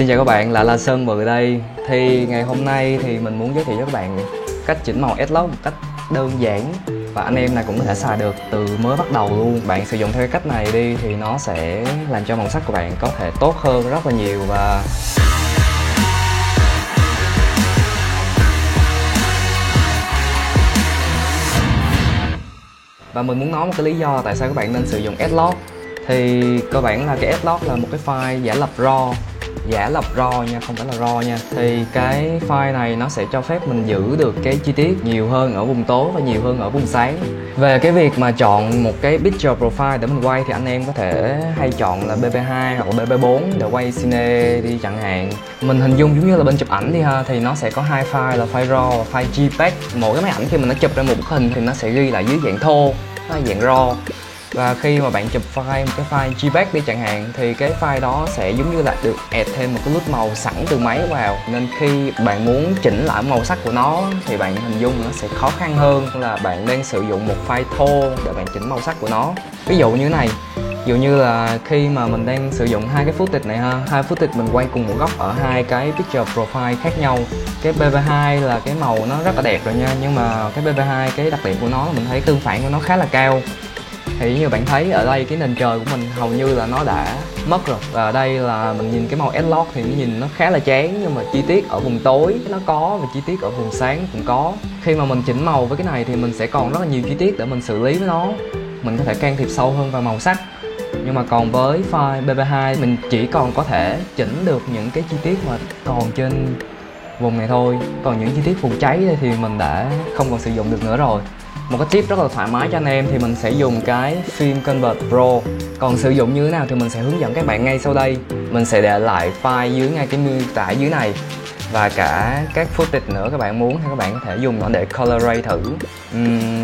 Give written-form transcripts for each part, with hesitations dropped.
Xin chào các bạn, lại là Sơn Mười đây. Thì ngày hôm nay thì mình muốn giới thiệu cho các bạn cách chỉnh màu S-Lock một cách đơn giản và anh em này cũng có thể xài được từ mới bắt đầu luôn. Bạn sử dụng theo cái cách này đi thì nó sẽ làm cho màu sắc của bạn có thể tốt hơn rất là nhiều. Và mình muốn nói một cái lý do tại sao các bạn nên sử dụng S-Lock. Thì cơ bản là cái S-Lock là một cái file giả lập RAW nha, không phải là RAW nha. Thì cái file này nó sẽ cho phép mình giữ được cái chi tiết nhiều hơn ở vùng tối và nhiều hơn ở vùng sáng. Về cái việc mà chọn một cái picture profile để mình quay thì anh em có thể hay chọn là BP2 hoặc là BP4 để quay cine đi chẳng hạn. Mình hình dung giống như là bên chụp ảnh đi ha, thì nó sẽ có hai file là file RAW và file JPEG. Mỗi cái máy ảnh khi mình nó chụp ra một bức hình thì nó sẽ ghi lại dưới dạng thô, nó là dạng RAW. Và khi mà bạn chụp một cái file JPEG đi chẳng hạn thì cái file đó sẽ giống như là được add thêm một cái nút màu sẵn từ máy vào, nên khi bạn muốn chỉnh lại màu sắc của nó thì bạn hình dung nó sẽ khó khăn hơn là bạn đang sử dụng một file thô để bạn chỉnh màu sắc của nó. Ví dụ như thế này, ví dụ như là khi mà mình đang sử dụng hai cái footage này ha, hai footage mình quay cùng một góc ở hai cái picture profile khác nhau. Cái BP2 là cái màu nó rất là đẹp rồi nha, nhưng mà cái BP2 cái đặc điểm của nó mình thấy tương phản của nó khá là cao. Thì như bạn thấy ở đây cái nền trời của mình hầu như là nó đã mất rồi. Và ở đây là mình nhìn cái màu S-Lock thì nó nhìn nó khá là chán, nhưng mà chi tiết ở vùng tối nó có và chi tiết ở vùng sáng cũng có. Khi mà mình chỉnh màu với cái này thì mình sẽ còn rất là nhiều chi tiết để mình xử lý với nó. Mình có thể can thiệp sâu hơn vào màu sắc. Nhưng mà còn với file BP2 mình chỉ còn có thể chỉnh được những cái chi tiết mà còn trên vùng này thôi. Còn những chi tiết vùng cháy thì mình đã không còn sử dụng được nữa rồi. Một cái tip rất là thoải mái cho anh em thì mình sẽ dùng cái Film Convert Pro. Còn sử dụng như thế nào thì mình sẽ hướng dẫn các bạn ngay sau đây. Mình sẽ để lại file dưới ngay cái miêu tả dưới này, và cả các footage nữa các bạn muốn thì các bạn có thể dùng nó để color grade thử.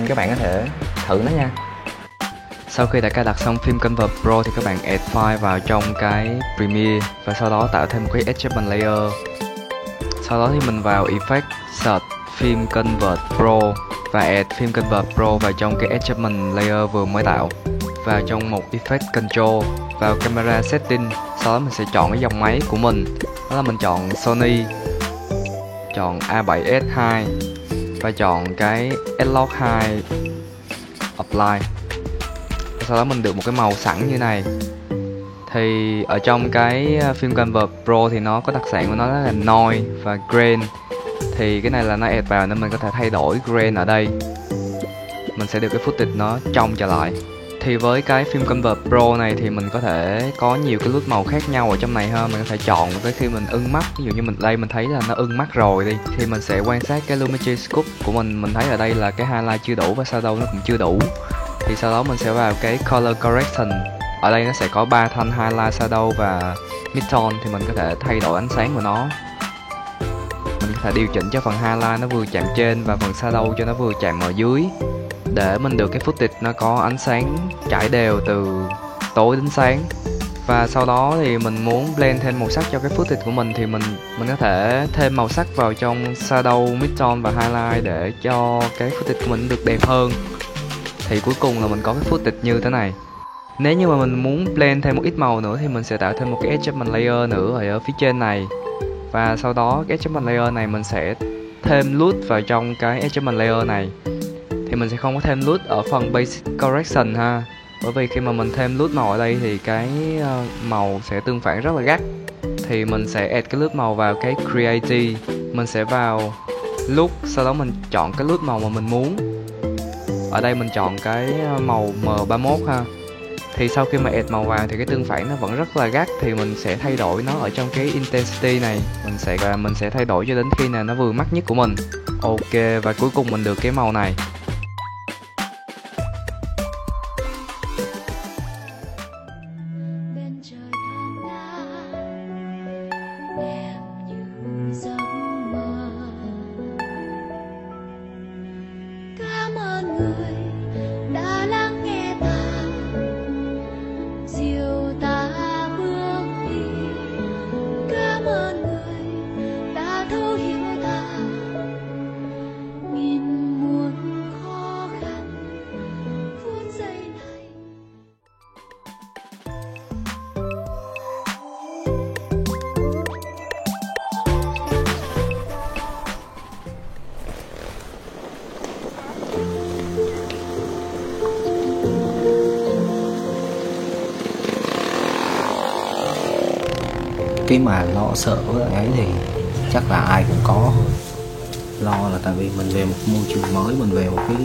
Các bạn có thể thử nó nha. Sau khi đã cài đặt xong Film Convert Pro thì các bạn add file vào trong cái Premiere và sau đó tạo thêm một cái adjustment layer. Sau đó thì mình vào Effect, search Film Convert Pro và add Film Convert Pro vào trong cái adjustment layer vừa mới tạo. Vào trong một Effect Control, vào Camera Setting, sau đó mình sẽ chọn cái dòng máy của mình. Đó là mình chọn Sony, chọn A7S2 và chọn cái S-Log 2 Apply. Sau đó mình được một cái màu sẵn như này. Thì ở trong cái Film Convert Pro thì nó có đặc sản của nó là Noise và Grain. Thì cái này là nó add vào nên mình có thể thay đổi grain ở đây. Mình sẽ được cái footage nó trong trở lại. Thì với cái Film Convert Pro này thì mình có thể có nhiều cái nút màu khác nhau ở trong này ha. Mình có thể chọn tới khi mình ưng mắt. Ví dụ như mình thấy là nó ưng mắt rồi đi, thì mình sẽ quan sát cái Lumetri Scope của mình thấy ở đây là cái highlight chưa đủ và shadow nó cũng chưa đủ. Thì sau đó mình sẽ vào cái Color Correction. Ở đây nó sẽ có 3 thanh highlight, shadow và midtone, thì mình có thể thay đổi ánh sáng của nó. Mình có thể điều chỉnh cho phần highlight nó vừa chạm trên và phần shadow cho nó vừa chạm ở dưới, để mình được cái footage nó có ánh sáng trải đều từ tối đến sáng. Và sau đó thì mình muốn blend thêm màu sắc cho cái footage của mình thì mình có thể thêm màu sắc vào trong shadow, midtone và highlight để cho cái footage của mình được đẹp hơn. Thì cuối cùng là mình có cái footage như thế này. Nếu như mà mình muốn blend thêm một ít màu nữa thì mình sẽ tạo thêm một cái adjustment layer nữa ở phía trên này. Và sau đó cái adjustment layer này mình sẽ thêm loop vào trong cái adjustment layer này. Thì mình sẽ không có thêm loop ở phần basic correction ha, bởi vì khi mà mình thêm loop màu ở đây thì cái màu sẽ tương phản rất là gắt. Thì mình sẽ add cái loop màu vào cái create. Mình sẽ vào loop, sau đó mình chọn cái loop màu mà mình muốn. Ở đây mình chọn cái màu M31 ha. Thì sau khi mà add màu vào thì cái tương phản nó vẫn rất là gắt, thì mình sẽ thay đổi nó ở trong cái intensity này. Mình sẽ thay đổi cho đến khi nào nó vừa mắt nhất của mình. Ok, và cuối cùng mình được cái màu này. Cảm ơn người đã lắng nghe ta, dìu ta bước đi. Cảm ơn người đã thấu hiểu ta, nghìn muôn khó khăn phút giây này. cái mà lo sợ với ấy thì chắc là ai cũng có thôi. Lo là tại vì mình về một môi trường mới, mình về một cái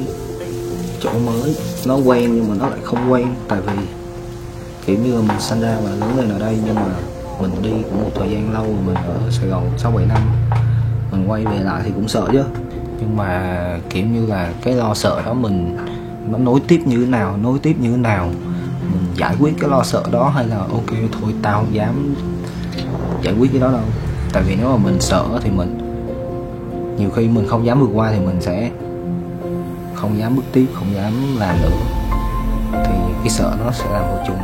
chỗ mới, nó quen nhưng mà nó lại không quen. Tại vì kiểu như là mình sinh ra và lớn lên ở đây, nhưng mà mình đi cũng một thời gian lâu rồi, mình ở Sài Gòn 6-7 năm, mình quay về lại thì cũng sợ chứ. Nhưng mà kiểu như là cái lo sợ đó nó nối tiếp như thế nào, mình giải quyết cái lo sợ đó, hay là ok thôi tao không dám giải quyết cái đó đâu. Tại vì nếu mà mình sợ thì nhiều khi mình không dám vượt qua thì mình sẽ không dám bước tiếp, không dám làm nữa, thì cái sợ nó sẽ là một chung